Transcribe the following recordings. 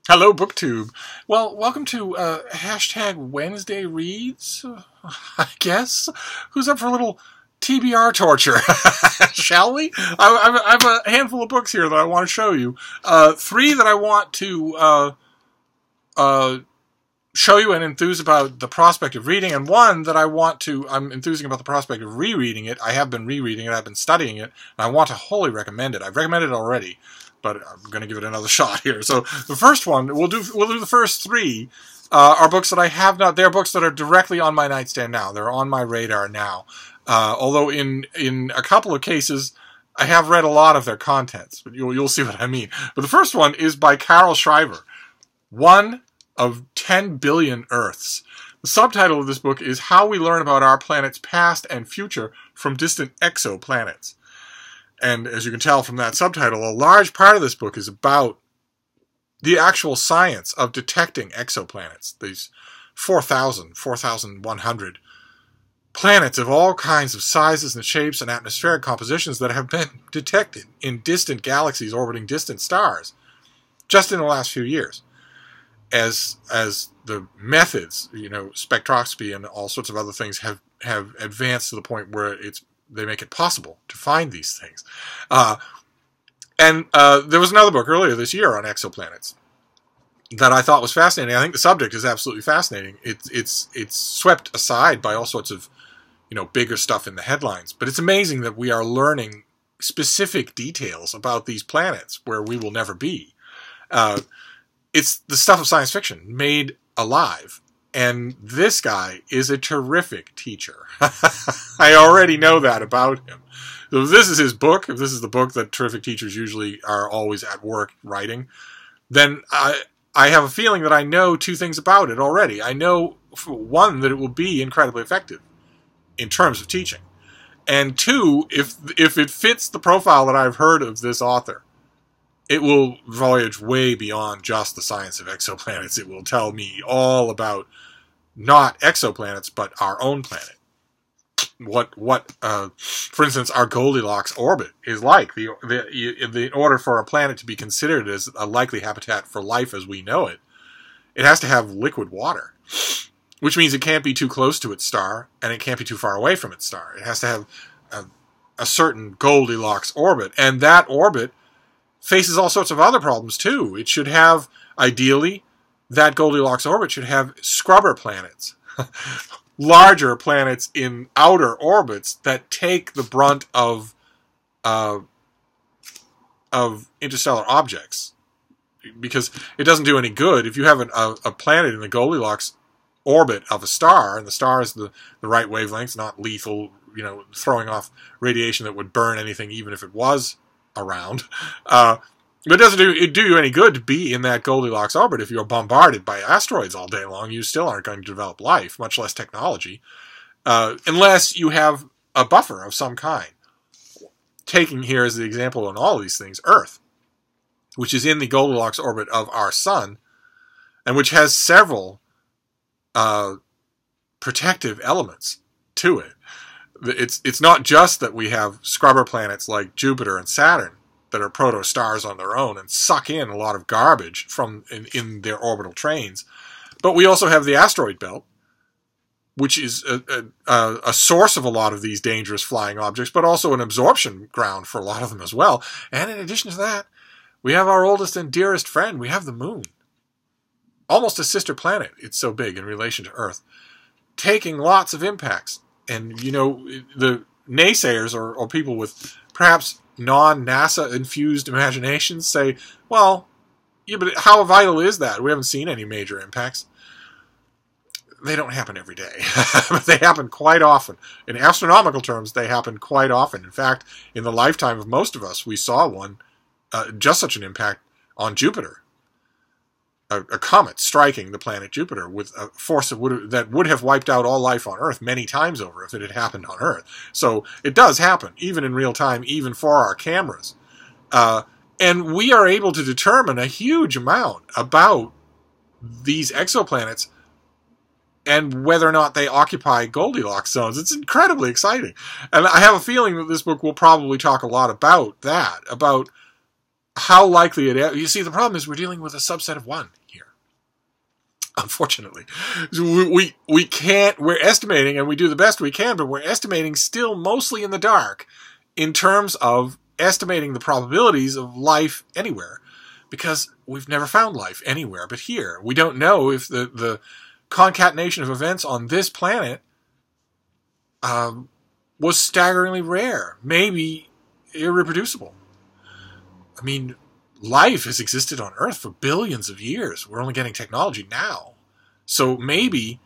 Hello, BookTube. Well, welcome to hashtag Wednesday Reads, I guess. Who's up for a little TBR torture? Shall we? I have a handful of books here that I want to show you. Three that I want to show you and enthuse about the prospect of reading, and one that I'm enthusing about the prospect of rereading it. I have been rereading it, I've been studying it, and I want to wholly recommend it. I've recommended it already, but I'm going to give it another shot here. So the first one, we'll do the first three, are books that I have not, they're books that are directly on my nightstand now. They're on my radar now. Although in a couple of cases, I have read a lot of their contents, but you'll see what I mean. But the first one is by Carol Schreiber, One of 10 Billion Earths. The subtitle of this book is How We Learn About Our Planet's Past and Future from Distant Exoplanets. And as you can tell from that subtitle, a large part of this book is about the actual science of detecting exoplanets. These 4,100 planets of all kinds of sizes and shapes and atmospheric compositions that have been detected in distant galaxies orbiting distant stars just in the last few years. As the methods, spectroscopy and all sorts of other things have advanced to the point where they make it possible to find these things. And there was another book earlier this year on exoplanets that I thought was fascinating. I think the subject is absolutely fascinating. It's swept aside by all sorts of bigger stuff in the headlines, but it's amazing that we are learning specific details about these planets where we will never be. It's the stuff of science fiction made alive. And this guy is a terrific teacher. I already know that about him. So if this is his book, if this is the book that terrific teachers usually are always at work writing, then I have a feeling that I know two things about it already. I know, one, that it will be incredibly effective in terms of teaching. And two, if it fits the profile that I've heard of this author, it will voyage way beyond just the science of exoplanets. It will tell me all about not exoplanets, but our own planet. For instance, our Goldilocks orbit is like. In order for a planet to be considered as a likely habitat for life as we know it, it has to have liquid water, which means it can't be too close to its star, and it can't be too far away from its star. It has to have a certain Goldilocks orbit, and that orbit faces all sorts of other problems too. It should have, ideally, that Goldilocks orbit should have scrubber planets, larger planets in outer orbits that take the brunt of interstellar objects, because it doesn't do any good if you have a planet in the Goldilocks orbit of a star, and the star is the right wavelengths, not lethal, throwing off radiation that would burn anything even if it was around. It doesn't do you any good to be in that Goldilocks orbit. If you're bombarded by asteroids all day long, you still aren't going to develop life, much less technology, unless you have a buffer of some kind. Taking here as the example in all of these things, Earth, which is in the Goldilocks orbit of our sun, and which has several protective elements to it. It's not just that we have scrubber planets like Jupiter and Saturn that are proto-stars on their own and suck in a lot of garbage from in their orbital trains, but we also have the asteroid belt, which is a source of a lot of these dangerous flying objects, but also an absorption ground for a lot of them as well. And in addition to that, we have our oldest and dearest friend. We have the moon, almost a sister planet. It's so big in relation to Earth, taking lots of impacts. And, the naysayers or people with perhaps non-NASA infused imaginations say, well, yeah, but how vital is that? We haven't seen any major impacts. They don't happen every day. But they happen quite often. In astronomical terms, they happen quite often. In fact, in the lifetime of most of us, we saw one, just such an impact on Jupiter. A comet striking the planet Jupiter with a force that would have wiped out all life on Earth many times over if it had happened on Earth. So it does happen, even in real time, even for our cameras. And we are able to determine a huge amount about these exoplanets and whether or not they occupy Goldilocks zones. It's incredibly exciting. And I have a feeling that this book will probably talk a lot about that, about how likely it is. You see, the problem is we're dealing with a subset of one here. Unfortunately, we can't. We're estimating, and we do the best we can, but we're estimating still mostly in the dark in terms of estimating the probabilities of life anywhere, because we've never found life anywhere but here. We don't know if the concatenation of events on this planet was staggeringly rare, maybe irreproducible. I mean, life has existed on Earth for billions of years. We're only getting technology now. So maybe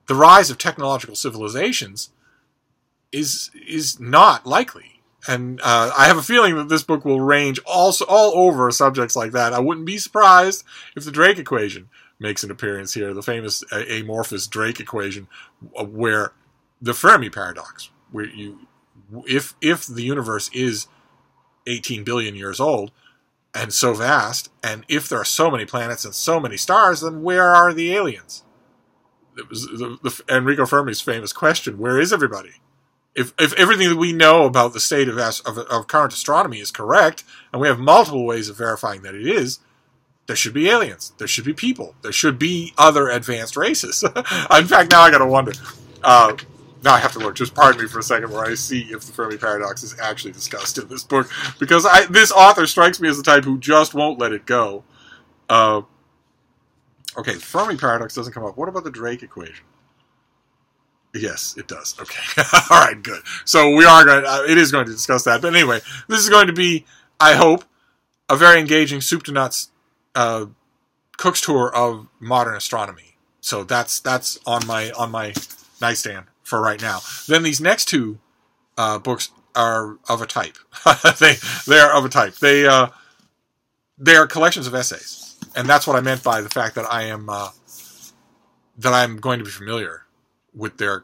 the rise of technological civilizations is not likely. And I have a feeling that this book will range also all over subjects like that. I wouldn't be surprised if the Drake equation makes an appearance here, the famous amorphous Drake equation, where the Fermi paradox, where if the universe is 18 billion years old and so vast, and if there are so many planets and so many stars, then where are the aliens? It was Enrico Fermi's famous question: where is everybody? If everything that we know about the state of current astronomy is correct, and we have multiple ways of verifying that it is, there should be aliens. There should be people. There should be other advanced races. In fact, now I got to wonder. Now I have to look. Just pardon me for a second, where I see if the Fermi paradox is actually discussed in this book, because this author strikes me as the type who just won't let it go. Okay, the Fermi paradox doesn't come up. What about the Drake equation? Yes, it does. Okay. All right, good. So we are going it is going to discuss that. But anyway, this is going to be, I hope, a very engaging soup to nuts cook's tour of modern astronomy. So that's on my nightstand for right now. Then these next two books are of a type. they are of a type. They are collections of essays, and that's what I meant by the fact that I'm going to be familiar with their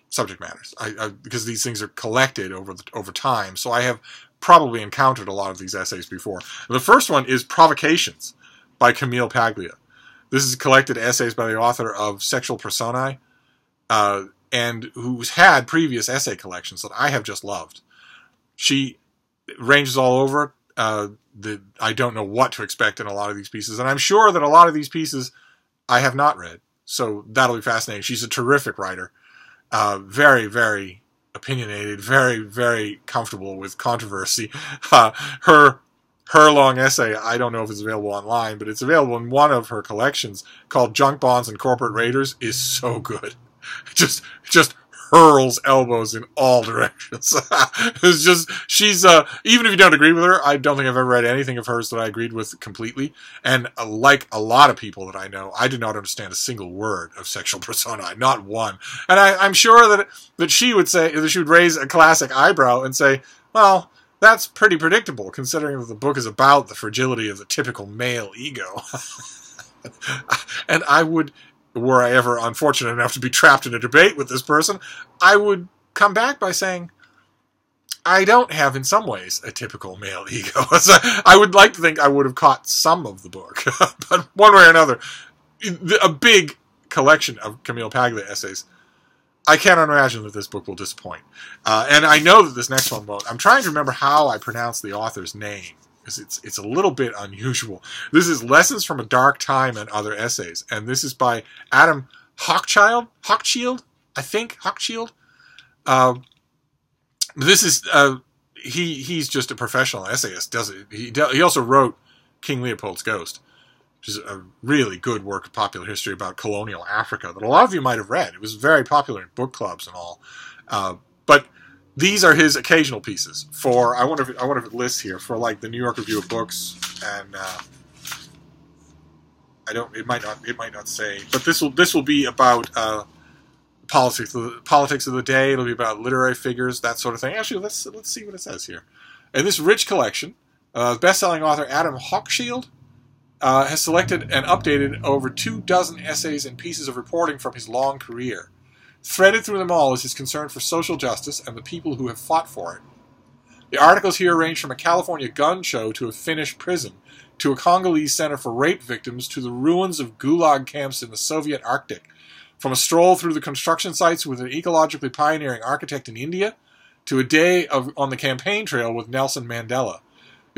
subject matters. Because these things are collected over time, so I have probably encountered a lot of these essays before. The first one is Provocations by Camille Paglia. This is collected essays by the author of Sexual Personae, and who's had previous essay collections that I have just loved. She ranges all over. I don't know what to expect in a lot of these pieces, and I'm sure that a lot of these pieces I have not read, so that'll be fascinating. She's a terrific writer, very, very opinionated, very, very comfortable with controversy. Her long essay, I don't know if it's available online, but it's available in one of her collections called Junk Bonds and Corporate Raiders, is so good. Just hurls elbows in all directions. It's just, she's, even if you don't agree with her, I don't think I've ever read anything of hers that I agreed with completely. And like a lot of people that I know, I did not understand a single word of Sexual Personae, not one. And I'm sure that she would say, that she would raise a classic eyebrow and say, well, that's pretty predictable, considering that the book is about the fragility of the typical male ego. And I would, were I ever unfortunate enough to be trapped in a debate with this person, I would come back by saying, I don't have, in some ways, a typical male ego. So I would like to think I would have caught some of the book, but one way or another, a big collection of Camille Paglia essays. I cannot imagine that this book will disappoint. And I know that this next one won't. I'm trying to remember how I pronounce the author's name, because it's a little bit unusual. This is Lessons from a Dark Time and Other Essays, and this is by Adam Hochschild, I think, Hochschild. This is he's just a professional essayist. He also wrote King Leopold's Ghost, which is a really good work of popular history about colonial Africa that a lot of you might have read. It was very popular in book clubs and all. But these are his occasional pieces for, I wonder if it lists here, for like the New York Review of Books, and it might not say, but this will be about politics of the day. It'll be about literary figures, that sort of thing. Actually, let's see what it says here. In this rich collection, best-selling author Adam Hochschild has selected and updated over 24 essays and pieces of reporting from his long career. Threaded through them all is his concern for social justice and the people who have fought for it. The articles here range from a California gun show to a Finnish prison, to a Congolese center for rape victims, to the ruins of gulag camps in the Soviet Arctic, from a stroll through the construction sites with an ecologically pioneering architect in India, to a day on the campaign trail with Nelson Mandela.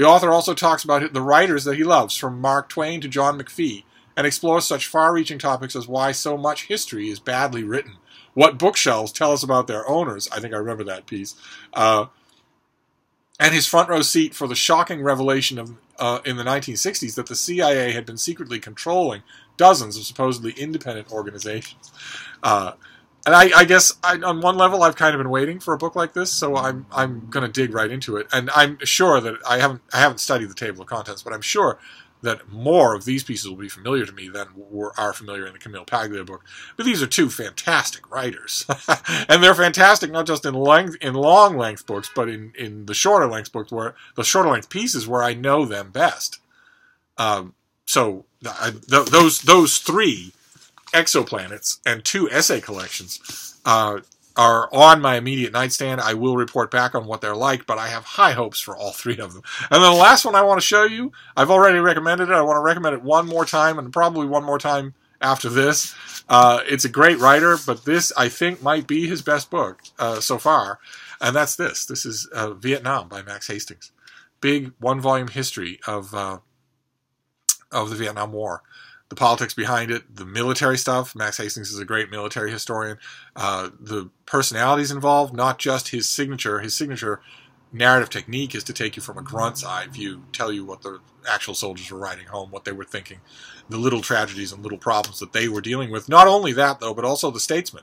The author also talks about the writers that he loves, from Mark Twain to John McPhee, and explores such far-reaching topics as why so much history is badly written, what bookshelves tell us about their owners. I think I remember that piece. And his front row seat for the shocking revelation of in the 1960s that the CIA had been secretly controlling dozens of supposedly independent organizations. And I guess on one level I've kind of been waiting for a book like this, so I'm going to dig right into it. And I'm sure that I haven't studied the table of contents, but I'm sure that more of these pieces will be familiar to me than are familiar in the Camille Paglia book. But these are two fantastic writers, and they're fantastic not just in long length books, but in the shorter length books, where the shorter length pieces where I know them best. So those three exoplanets and two essay collections are on my immediate nightstand. I will report back on what they're like, but I have high hopes for all three of them. And then the last one I want to show you, I've already recommended it. I want to recommend it one more time, and probably one more time after this. It's a great writer, but this, I think, might be his best book so far, and that's this. This is Vietnam by Max Hastings. Big one-volume history of the Vietnam War. The politics behind it, the military stuff. Max Hastings is a great military historian. The personalities involved, not just his signature. His signature narrative technique is to take you from a grunt's eye view, tell you what the actual soldiers were writing home, what they were thinking, the little tragedies and little problems that they were dealing with. Not only that, though, but also the statesmen.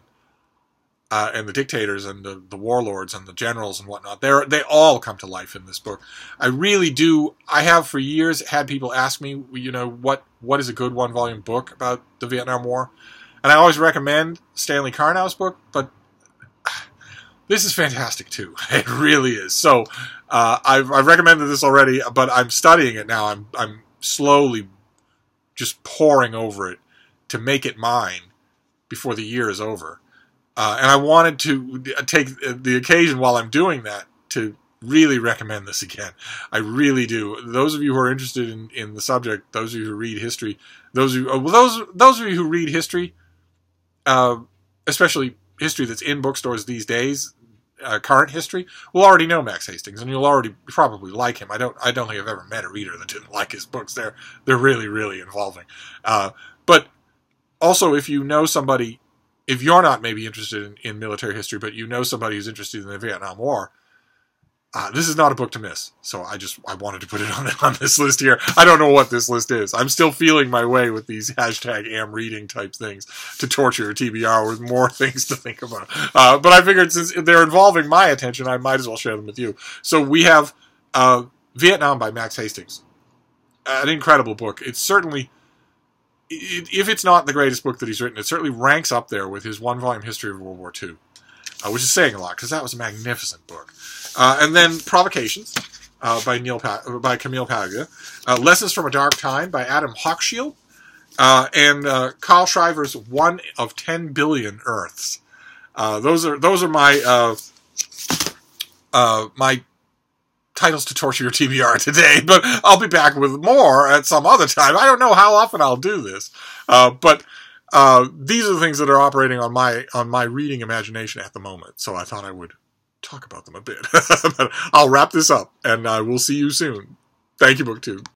And the dictators and the warlords and the generals and whatnot. They all come to life in this book. I really do. I have for years had people ask me, what is a good one-volume book about the Vietnam War? And I always recommend Stanley Karnow's book, but this is fantastic too. It really is. So I've recommended this already, but I'm studying it now. I'm slowly just poring over it to make it mine before the year is over. And I wanted to take the occasion while I'm doing that to really recommend this again. I really do. Those of you who are interested in the subject, those of you who read history, those of you who read history, especially history that's in bookstores these days, current history, will already know Max Hastings, and you'll already probably like him. I don't think I've ever met a reader that didn't like his books. They're really, really involving. But also, if you know somebody. If you're not maybe interested in military history, but you know somebody who's interested in the Vietnam War, this is not a book to miss. So I wanted to put it on this list here. I don't know what this list is. I'm still feeling my way with these #amreading type things to torture TBR with more things to think about. But I figured since they're involving my attention, I might as well share them with you. So we have Vietnam by Max Hastings. An incredible book. It's certainly... If it's not the greatest book that he's written, it certainly ranks up there with his one-volume history of World War II, which is saying a lot, because that was a magnificent book. And then Provocations by Camille Paglia, Lessons from a Dark Time by Adam Hochschild, and Carl Schreiber's 1 of 10 Billion Earths. Those are my my titles to torture your TBR today, but I'll be back with more at some other time. I don't know how often I'll do this, but these are the things that are operating on my reading imagination at the moment, so I thought I would talk about them a bit. But I'll wrap this up, and I will see you soon. Thank you, BookTube.